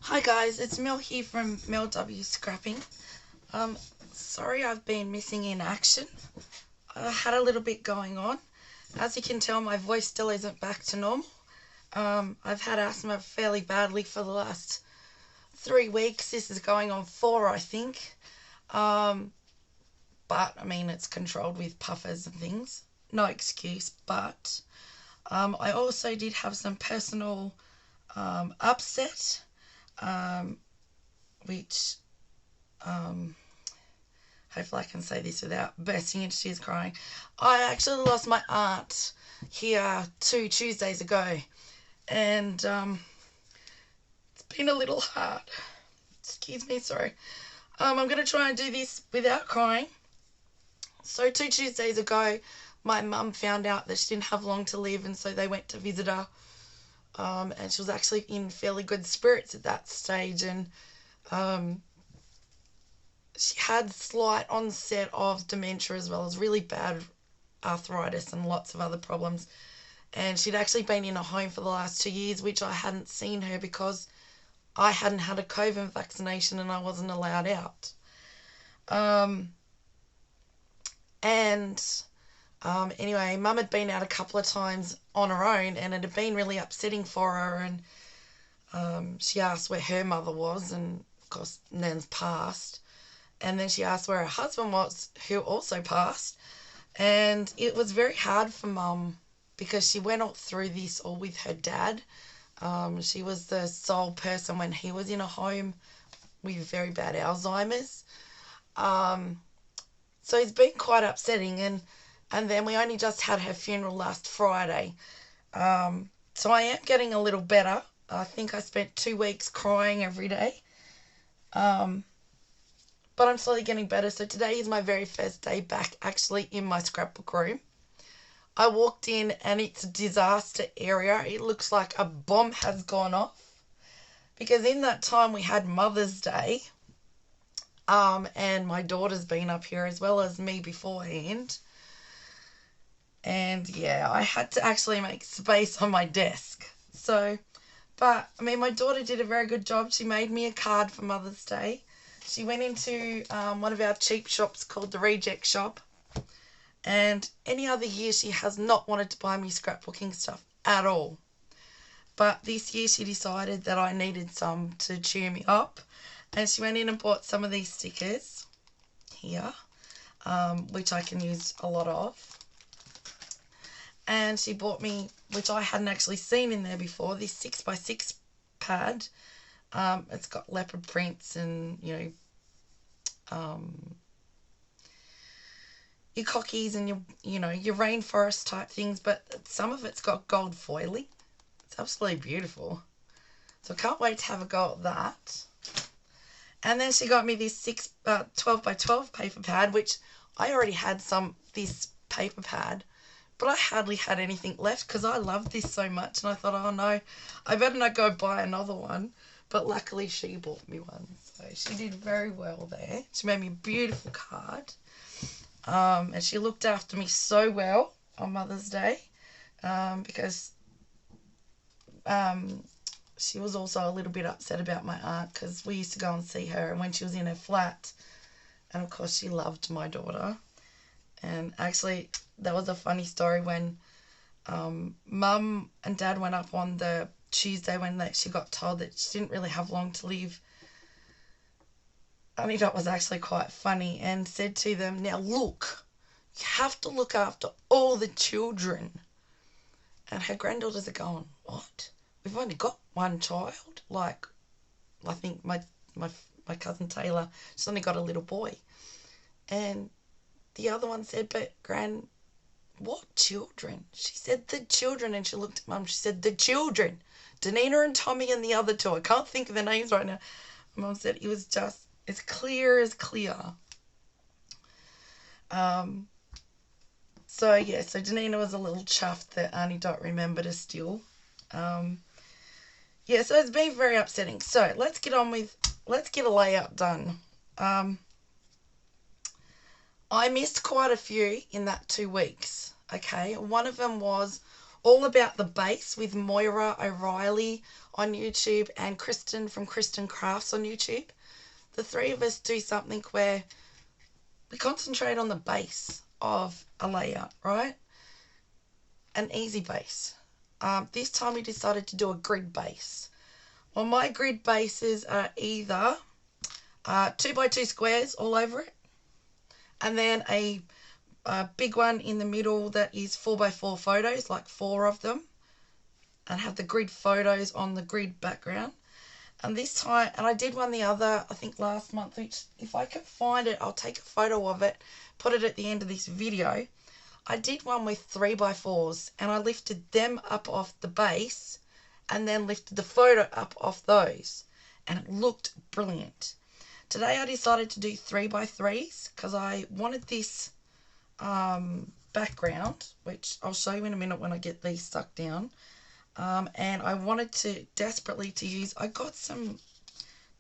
Hi guys, it's Mel here from Mel W Scrapping. Sorry I've been missing in action. I had a little bit going on. As you can tell, my voice still isn't back to normal. I've had asthma fairly badly for the last 3 weeks. This is going on 4, I think. But I mean, it's controlled with puffers and things. No excuse, but I also did have some personal upset, which hopefully I can say this without bursting into tears crying. I actually lost my aunt here 2 Tuesdays ago, and it's been a little hard. Excuse me, sorry. I'm going to try and do this without crying. So 2 Tuesdays ago, my mum found out that she didn't have long to live, and so they went to visit her. And she was actually in fairly good spirits at that stage, and she had slight onset of dementia as well as really bad arthritis and lots of other problems. And she'd actually been in a home for the last 2 years, which I hadn't seen her because I hadn't had a COVID vaccination and I wasn't allowed out. Anyway, Mum had been out a couple of times on her own, and it had been really upsetting for her, and she asked where her mother was, and of course Nan's passed. And then she asked where her husband was, who also passed. And it was very hard for Mum because she went all through this all with her dad. She was the sole person when he was in a home with very bad Alzheimer's. So it's been quite upsetting, and then we only just had her funeral last Friday. So I am getting a little better. I think I spent 2 weeks crying every day. But I'm slowly getting better. So today is my very first day back actually in my scrapbook room. I walked in and it's a disaster area. It looks like a bomb has gone off. Because in that time we had Mother's Day. And my daughter's been up here as well as me beforehand. And yeah, I had to actually make space on my desk. But I mean, my daughter did a very good job. She made me a card for Mother's Day. She went into one of our cheap shops called the Reject Shop. And any other year she has not wanted to buy me scrapbooking stuff at all. But this year she decided that I needed some to cheer me up. And she went in and bought some of these stickers here, which I can use a lot of. And she bought me, which I hadn't actually seen in there before, this 6x6 pad. It's got leopard prints and, your cockies and your rainforest type things, but some of it's got gold foiling. It's absolutely beautiful. So I can't wait to have a go at that. And then she got me this 12x12 paper pad, which I already had this paper pad, but I hardly had anything left because I loved this so much, and I thought, oh no, I better not go buy another one. But luckily she bought me one, so she did very well there. She made me a beautiful card, and she looked after me so well on Mother's Day, because she was also a little bit upset about my aunt because we used to go and see her, and when she was in her flat, and of course she loved my daughter. And actually that was a funny story when Mum and Dad went up on the Tuesday when she got told that she didn't really have long to live. Annie Dot was actually quite funny and said to them, now look, you have to look after all the children. And her granddaughters are going, what? We've only got one child? Like, I think my cousin Taylor, she's only got a little boy. And the other one said, but Gran, what children? She said, the children. And she looked at Mum, she said, the children. Danina and Tommy and the other two. I can't think of their names right now. Mum said it was just as clear as clear. So Danina was a little chuffed that Auntie Dot remembered her still. So it's been very upsetting. So let's get a layout done. I missed quite a few in that 2 weeks. Okay, one of them was All About the Base with Moira O'Reilly on YouTube and Kristin from Kristin Crafts on YouTube. The three of us do something where we concentrate on the base of a layout, right? An easy base. This time we decided to do a grid base. Well, my grid bases are either 2x2 squares all over it, and then a big one in the middle that is 4x4 photos, like 4 of them, and have the grid photos on the grid background. And this time, and I did one the other, I think last month, which if I can find it, I'll take a photo of it, put it at the end of this video. I did one with 3x4s, and I lifted them up off the base and then lifted the photo up off those, and it looked brilliant. Today I decided to do 3x3s because I wanted this background, which I'll show you in a minute when I get these stuck down. And I wanted to desperately to use, I got some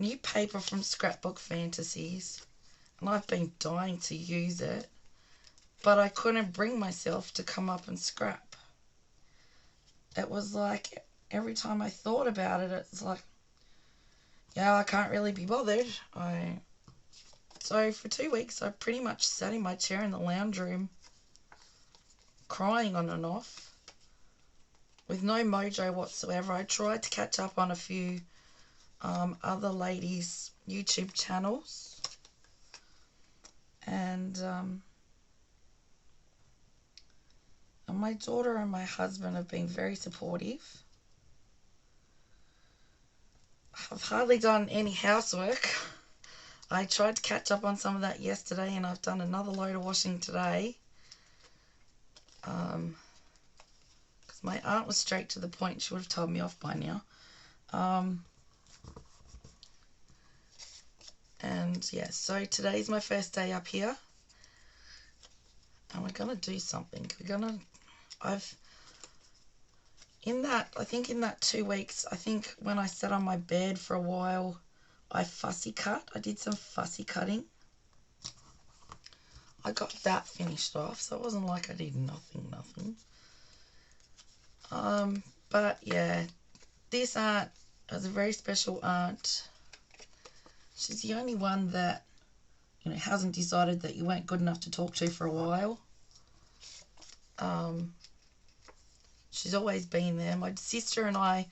new paper from Scrapbook Fantasies, and I've been dying to use it, but I couldn't bring myself to come up and scrap. It was like, every time I thought about it, it's like, yeah, I can't really be bothered. So for 2 weeks, I pretty much sat in my chair in the lounge room, crying on and off, with no mojo whatsoever. I tried to catch up on a few other ladies' YouTube channels, and my daughter and my husband have been very supportive. I've hardly done any housework. I tried to catch up on some of that yesterday, and I've done another load of washing today. Because my aunt was straight to the point. She would have told me off by now. And yeah, so today's my first day up here, and we're gonna do something. I think in that 2 weeks, I think when I sat on my bed for a while, I fussy cut. I did some fussy cutting. I got that finished off, so it wasn't like I did nothing. But yeah, this aunt is a very special aunt. She's the only one that, you know, hasn't decided that you weren't good enough to talk to for a while. She's always been there. My sister and I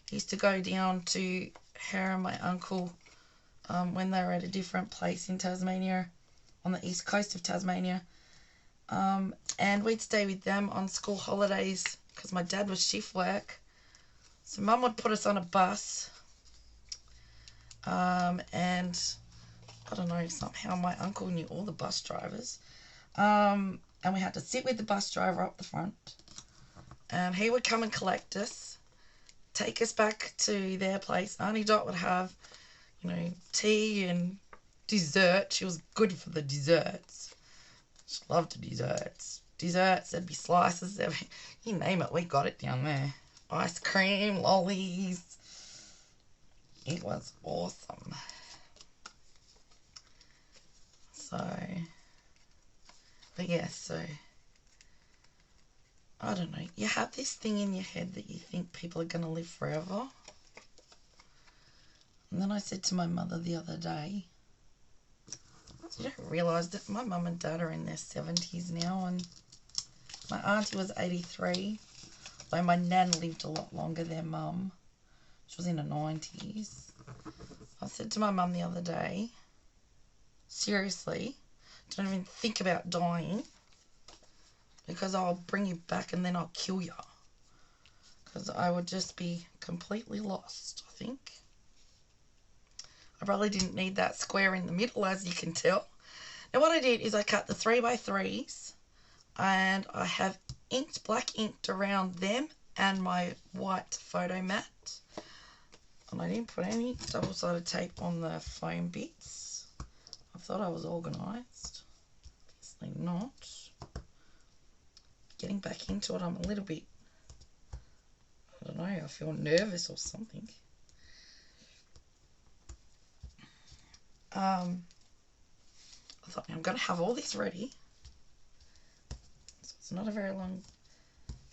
used to go down to her and my uncle when they were at a different place in Tasmania, on the east coast of Tasmania. And we'd stay with them on school holidays because my dad was shift work. So Mum would put us on a bus. And I don't know, somehow my uncle knew all the bus drivers. And we had to sit with the bus driver up the front. And he would come and collect us, take us back to their place. Auntie Dot would have, you know, tea and dessert. She was good for the desserts. She loved the desserts. There'd be slices, you name it, we got it down there. Ice cream, lollies. It was awesome. But yeah, so I don't know. You have this thing in your head that you think people are going to live forever. And then I said to my mother the other day, you don't realise that my mum and dad are in their 70s now, and my auntie was 83, though my nan lived a lot longer than mum. She was in her 90s. I said to my mum the other day, seriously, don't even think about dying, because I'll bring you back and then I'll kill you. Because I would just be completely lost, I think. I probably didn't need that square in the middle, as you can tell. Now what I did is I cut the 3x3s, and I have black inked around them and my white photo mat. And I didn't put any double-sided tape on the foam bits. I thought I was organised. Obviously not. Getting back into it, I'm a little bit, I don't know, I feel nervous or something. I thought, I'm going to have all this ready. So it's not a very long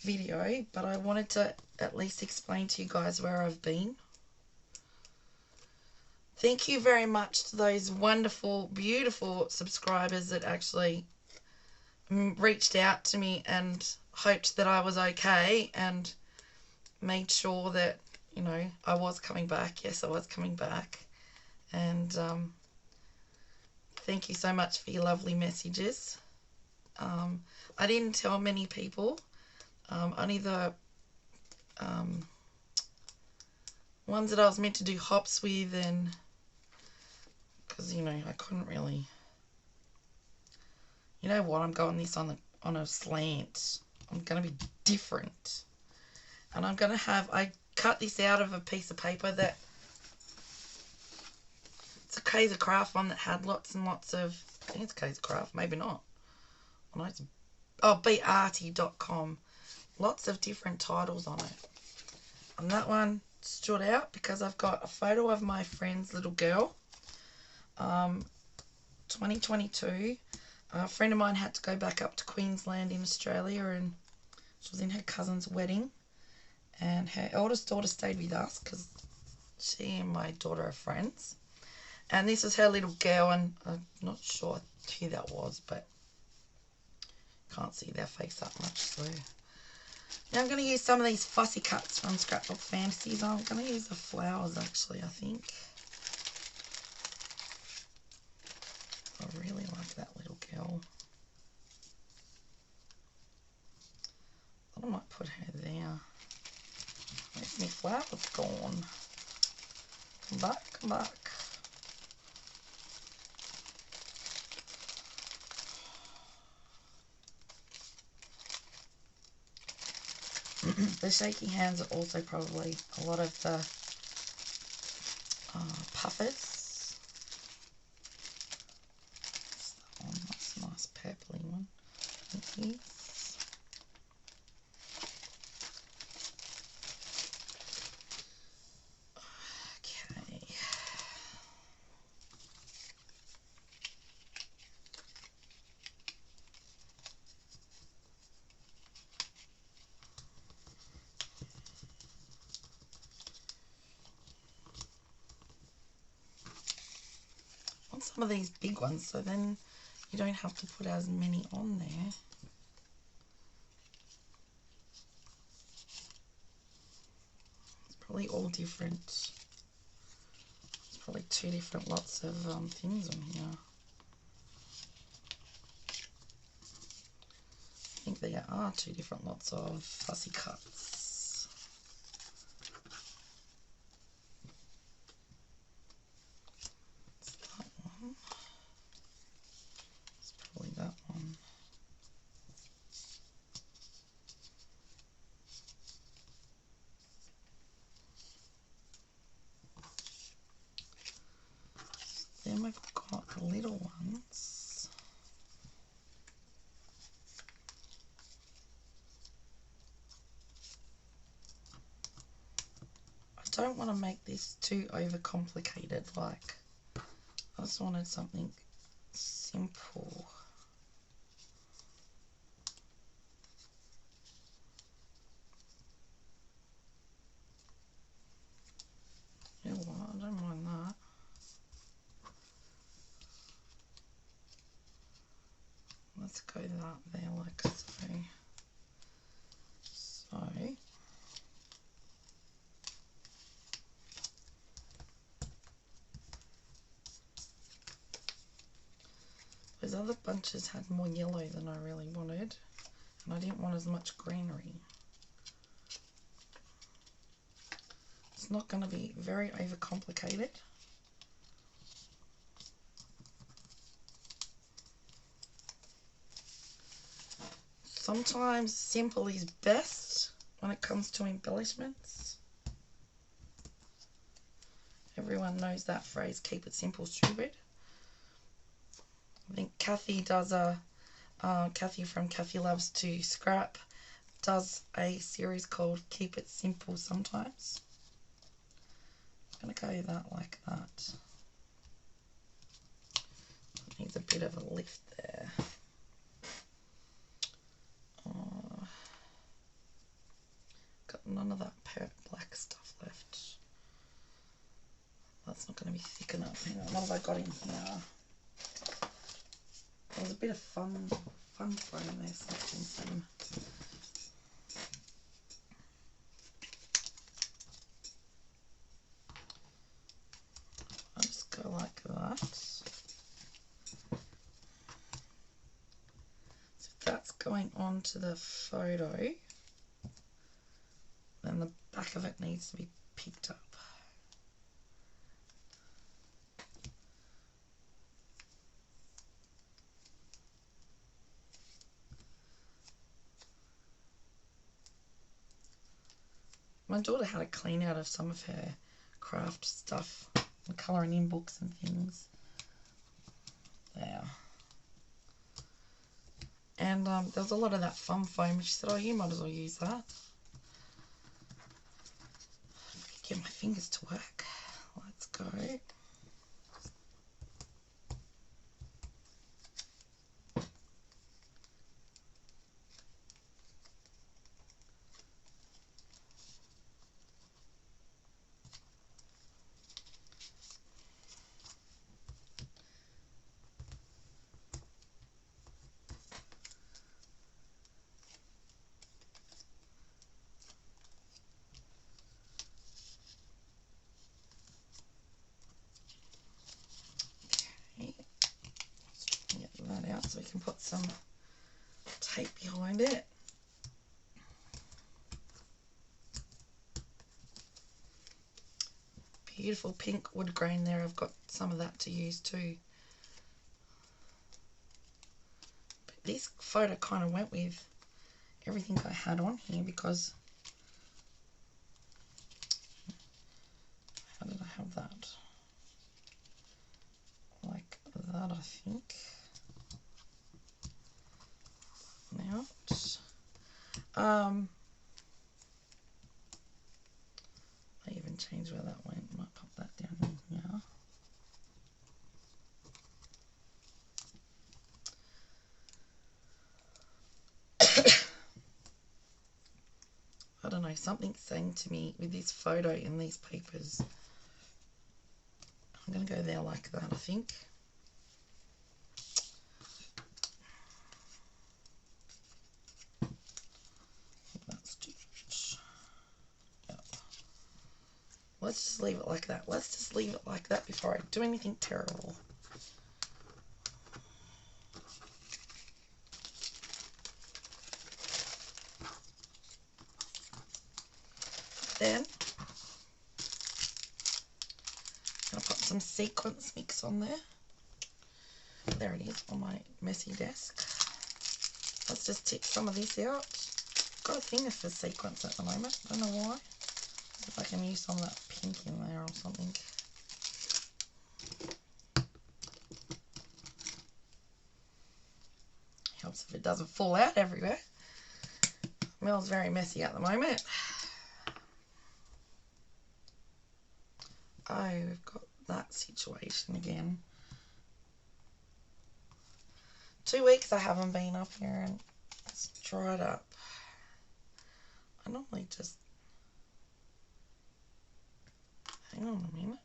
video, but I wanted to at least explain to you guys where I've been. Thank you very much to those wonderful, beautiful subscribers that actually reached out to me and hoped that I was okay and made sure that, you know, I was coming back. Yes, I was coming back. And thank you so much for your lovely messages. I didn't tell many people. Only the ones that I was meant to do hops with, and because, you know, I couldn't really, you know what, I'm going this on a slant. I'm going to be different. And I'm going to have, I cut this out of a piece of paper that, it's a Kaiser Craft one that had lots and lots of, I think it's Kaiser Craft, maybe not. Oh, no, it's, oh, bearty.com. Lots of different titles on it. And that one stood out because I've got a photo of my friend's little girl. 2022. A friend of mine had to go back up to Queensland in Australia, and she was in her cousin's wedding. And her eldest daughter stayed with us because she and my daughter are friends. And this is her little girl, and I'm not sure who that was, but can't see their face that much. So now I'm going to use some of these fussy cuts from Scrapbook Fantasies. I'm going to use the flowers, actually, I think. I really like that little girl. I might put her there. Where's my flowers gone? Come back, come back. The shaky hands are also probably a lot of the puffers. That's a nice purpley one. Thank you. Okay. On some of these big ones, so then you don't have to put as many on there. It's probably all different. It's probably two different lots of things on here. I think there are two different lots of fussy cuts. It's that one. It's probably that one. Then we've got little ones. I don't want to make this too overcomplicated, like, I just wanted something simple. You know what, I don't mind that. Let's go that there like so. So those other bunches had more yellow than I really wanted, and I didn't want as much greenery. It's not going to be very overcomplicated. Sometimes simple is best when it comes to embellishments. Everyone knows that phrase, keep it simple, stupid. I think Kathy does Kathy from Kathy Loves to Scrap does a series called Keep It Simple Sometimes. I'm going to go that like that. It needs a bit of a lift there. got in here. There's a bit of fun foam there, some. I'll just go like that. So that's going on to the photo. Then the back of it needs to be picked up. My daughter had a clean out of some of her craft stuff, and colouring in books and things. There. And there's a lot of that fun foam. She said, oh, you might as well use that. If I could get my fingers to work. Let's go. So we can put some tape behind it. Beautiful pink wood grain there. I've got some of that to use too. But this photo kind of went with everything I had on here because how did I have that? Like that, I think. Now, I even changed where that went. Might pop that down in here. I don't know, something's saying to me with this photo in these papers. I'm going to go there like that, I think. Let's just leave it like that. Let's just leave it like that before I do anything terrible. Then, I'm going to put some sequins mix on there. There it is on my messy desk. Let's just tip some of this out. Got a finger for sequins at the moment. Don't know why. If I can use some of that pink in there or something. Helps if it doesn't fall out everywhere. Mel's very messy at the moment. Oh, we've got that situation again. 2 weeks I haven't been up here and it's dried up. I normally just... Hang on a minute.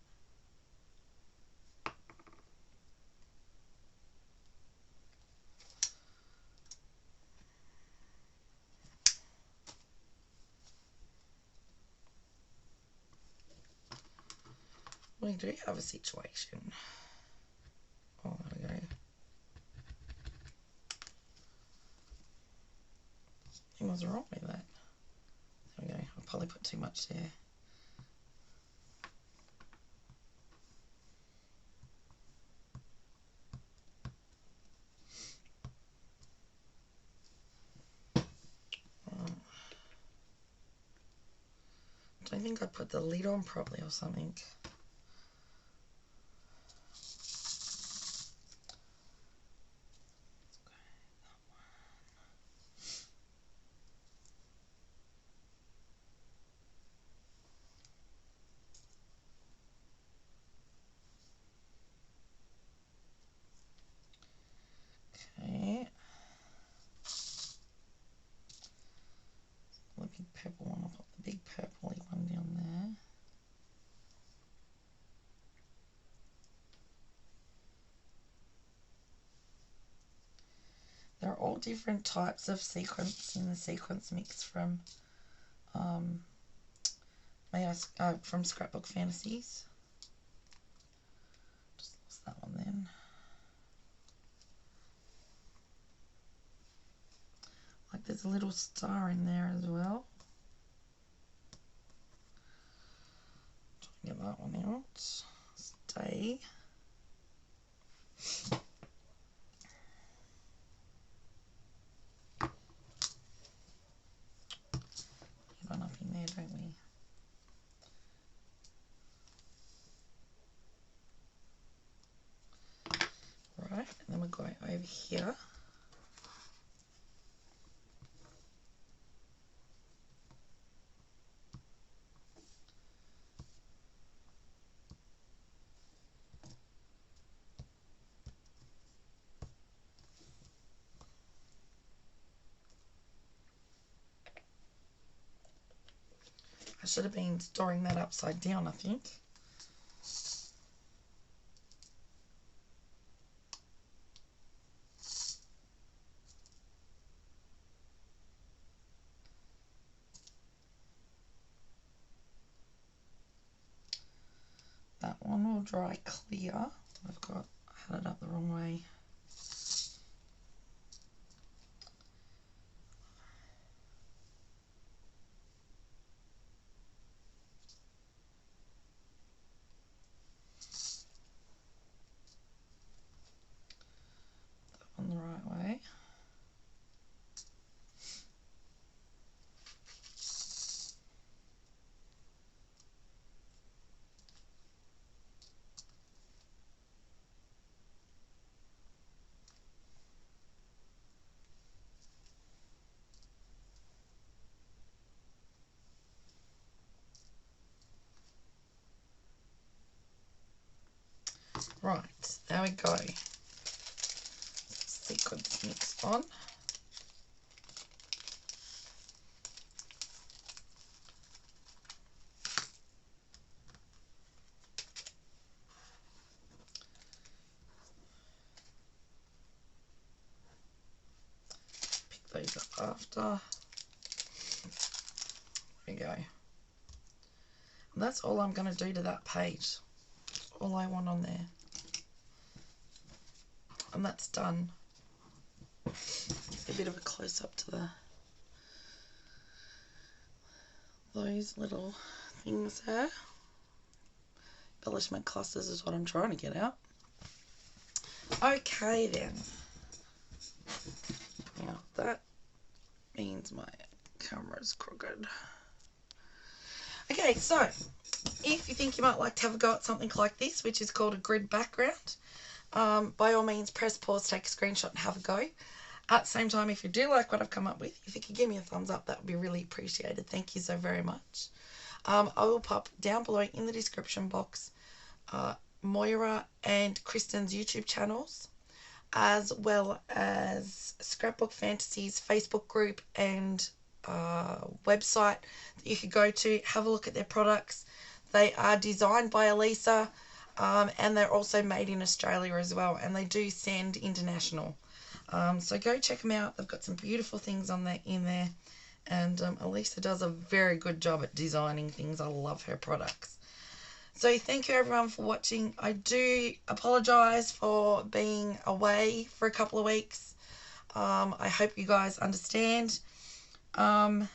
We do have a situation. Oh, there we go. What's wrong with that? There we go. I'll probably put too much there. I don't think I put the lid on properly or something. Okay. The big purple one, I'll put the big purpley one down there. different types of sequins in the sequence mix from from Scrapbook Fantasies. Just lost that one then. Like there's a little star in there as well. Try to get that one out. Stay. Get one up in there, don't we? Right, and then we're going over here. I should have been storing that upside down, I think. That one will dry clear. I had it up the wrong way. That one the right way. Right, there we go. Sequence mix on. Pick those up after. There we go. And that's all I'm going to do to that page. All I want on there. And that's done. A bit of a close-up to those little things there. Embellishment clusters is what I'm trying to get out. Okay then. Now that means my camera's crooked. Okay, so if you think you might like to have a go at something like this, which is called a grid background, by all means press pause, take a screenshot and have a go. At the same time, if you do like what I've come up with, if you could give me a thumbs up, that would be really appreciated. Thank you so very much. I will pop down below in the description box Moira and Kristin's YouTube channels, as well as Scrapbook Fantasies Facebook group and website that you could go to, have a look at their products. They are designed by Elisa, and they're also made in Australia as well, and they do send international. So go check them out. They've got some beautiful things on there in there, and Elisa does a very good job at designing things. I love her products. So thank you everyone for watching. I do apologise for being away for a couple of weeks. I hope you guys understand, and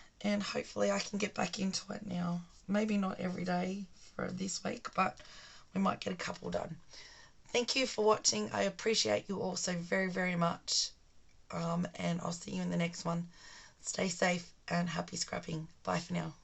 hopefully I can get back into it now. Maybe not every day for this week, but we might get a couple done. Thank you for watching. I appreciate you all so very, very much. And I'll see you in the next one. Stay safe and happy scrapping. Bye for now.